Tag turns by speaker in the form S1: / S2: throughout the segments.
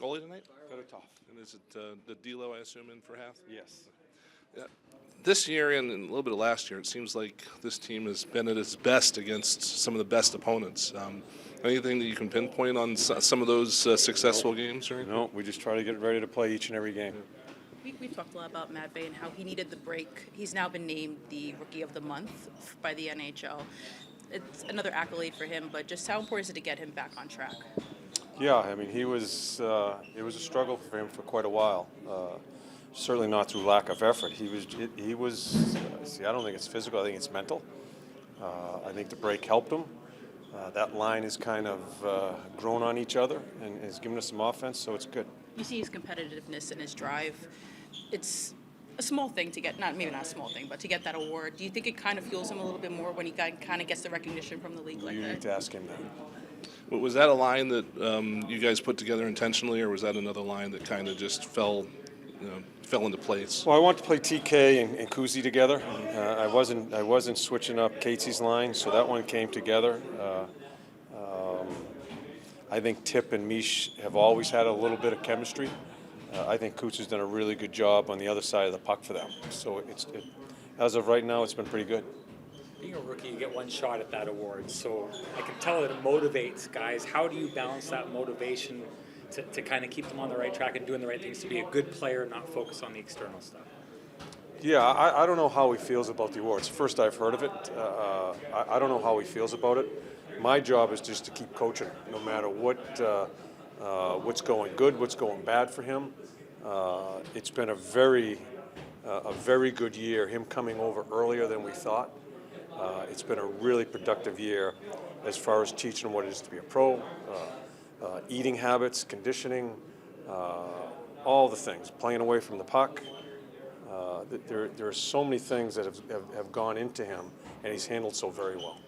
S1: goalie tonight?
S2: Fedotoff.
S1: And is it the D'Lo, I assume, in for half?
S2: Yes.
S1: Yeah. This year and a little bit of last year, it seems like this team has been at its best against some of the best opponents. Anything that you can pinpoint on some of those successful games? Or
S2: No, we just try to get ready to play each and every game.
S3: We've talked a lot about Matvey and how he needed the break. He's now been named the Rookie of the Month by the NHL. It's another accolade for him, but just how important is it to get him back on track?
S2: Yeah, I mean, it was a struggle for him for quite a while. Certainly not through lack of effort. He was. See, I don't think it's physical. I think it's mental. I think the break helped him. That line has kind of grown on each other and has given us some offense, so it's good.
S3: You see his competitiveness and his drive. It's a small thing to get, maybe not a small thing, but to get that award. Do you think it kind of fuels him a little bit more when he kind of gets the recognition from the league like that?
S2: You need to ask him that.
S1: But was that a line that you guys put together intentionally, or was that another line that kind of just fell into place?
S2: Well, I want to play TK and Kuzi together. I wasn't switching up Casey's line, so that one came together. I think Tip and Mish have always had a little bit of chemistry. I think Coots has done a really good job on the other side of the puck for them. So as of right now, it's been pretty good.
S4: Being a rookie, you get one shot at that award. So I can tell that it motivates guys. How do you balance that motivation to kind of keep them on the right track and doing the right things to be a good player, not focus on the external stuff?
S2: Yeah, I don't know how he feels about the awards. First I've heard of it. I don't know how he feels about it. My job is just to keep coaching, no matter what's going good, what's going bad for him. It's been a very good year, him coming over earlier than we thought. It's been a really productive year as far as teaching him what it is to be a pro, eating habits, conditioning, all the things, playing away from the puck. There are so many things that have gone into him, and he's handled so very well.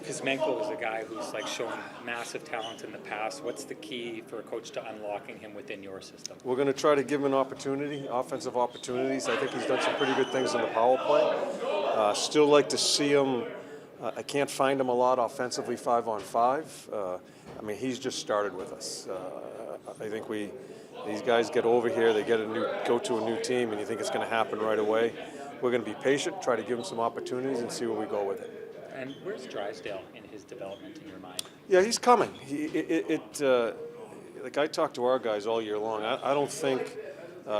S4: Kuzmenko is a guy who's like shown massive talent in the past. What's the key for a coach to unlocking him within your system?
S2: We're going to try to give him an opportunity, offensive opportunities. I think he's done some pretty good things in the power play. Still like to see him. I can't find him a lot offensively 5-on-5. I mean, he's just started with us. I think these guys get over here, they go to a new team, and you think it's going to happen right away. We're going to be patient, try to give him some opportunities, and see where we go with it.
S4: And where's Drysdale in his development in your mind?
S2: Yeah, he's coming. Like I talk to our guys all year long. I don't think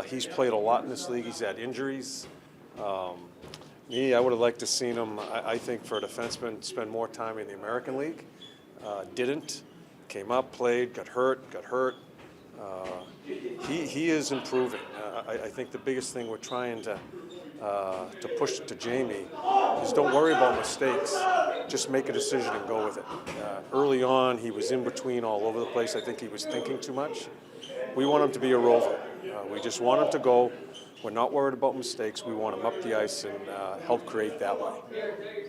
S2: he's played a lot in this league. He's had injuries. I would have liked to seen him, I think, for a defenseman, spend more time in the American League. Didn't. Came up, played, got hurt. He is improving. I think the biggest thing we're trying to push to Jamie is don't worry about mistakes. Just make a decision and go with it. Early on, he was in between all over the place. I think he was thinking too much. We want him to be a rover. We just want him to go. We're not worried about mistakes. We want him up the ice and help create that way.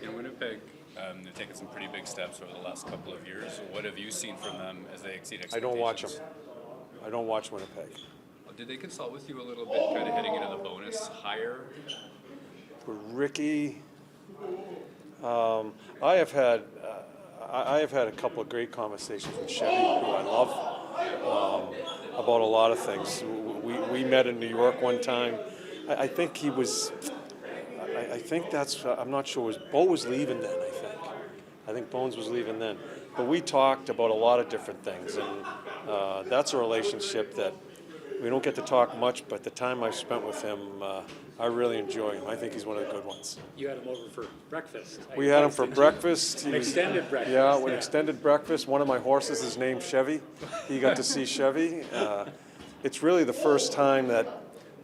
S5: In Winnipeg, they've taken some pretty big steps over the last couple of years. What have you seen from them as they exceed expectations?
S2: I don't watch them. I don't watch Winnipeg.
S5: Did they consult with you a little bit, kind of heading into the bonus hire?
S2: For Ricky, I have had a couple of great conversations with Chevy, who I love, about a lot of things. We met in New York one time. I think he was. I think that's. I'm not sure. Bo was leaving then. I think Bones was leaving then. But we talked about a lot of different things, and that's a relationship that we don't get to talk much, but the time I've spent with him, I really enjoy him. I think he's one of the good ones.
S4: You had him over for breakfast.
S2: We had him for breakfast.
S4: Extended breakfast.
S2: Yeah, an extended breakfast. One of my horses is named Chevy. He got to see Chevy. It's really the first time that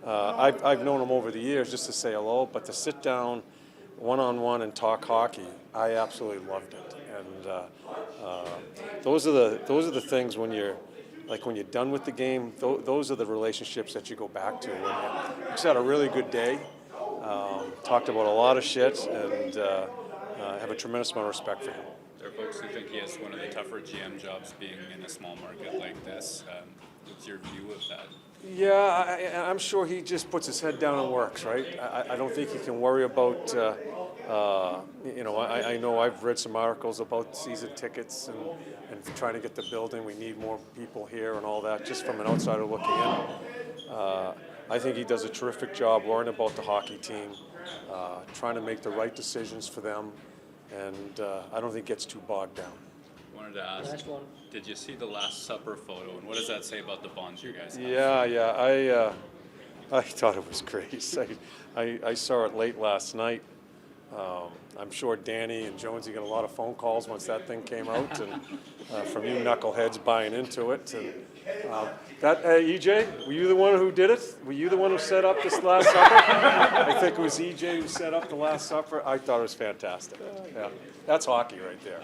S2: I've known him over the years just to say hello, but to sit down one-on-one and talk hockey, I absolutely loved it. And those are the things when you're done with the game, those are the relationships that you go back to. When you just had a really good day, talked about a lot of shit, and have a tremendous amount of respect for him.
S5: There are folks who think he has one of the tougher GM jobs being in a small market like this. What's your view of that?
S2: Yeah, I'm sure he just puts his head down and works, right? I don't think he can worry about, I know I've read some articles about season tickets and trying to get the building. We need more people here and all that, just from an outsider looking in. I think he does a terrific job learning about the hockey team, trying to make the right decisions for them, and I don't think he gets too bogged down.
S5: Wanted to ask, did you see the Last Supper photo, and what does that say about the bonds you guys have?
S2: Yeah. I thought it was great. I saw it late last night. I'm sure Danny and Jonesy got a lot of phone calls once that thing came out, and from you knuckleheads buying into it. And EJ, were you the one who did it? Were you the one who set up this Last Supper? I think it was EJ who set up the Last Supper. I thought it was fantastic. Yeah, that's hockey right there.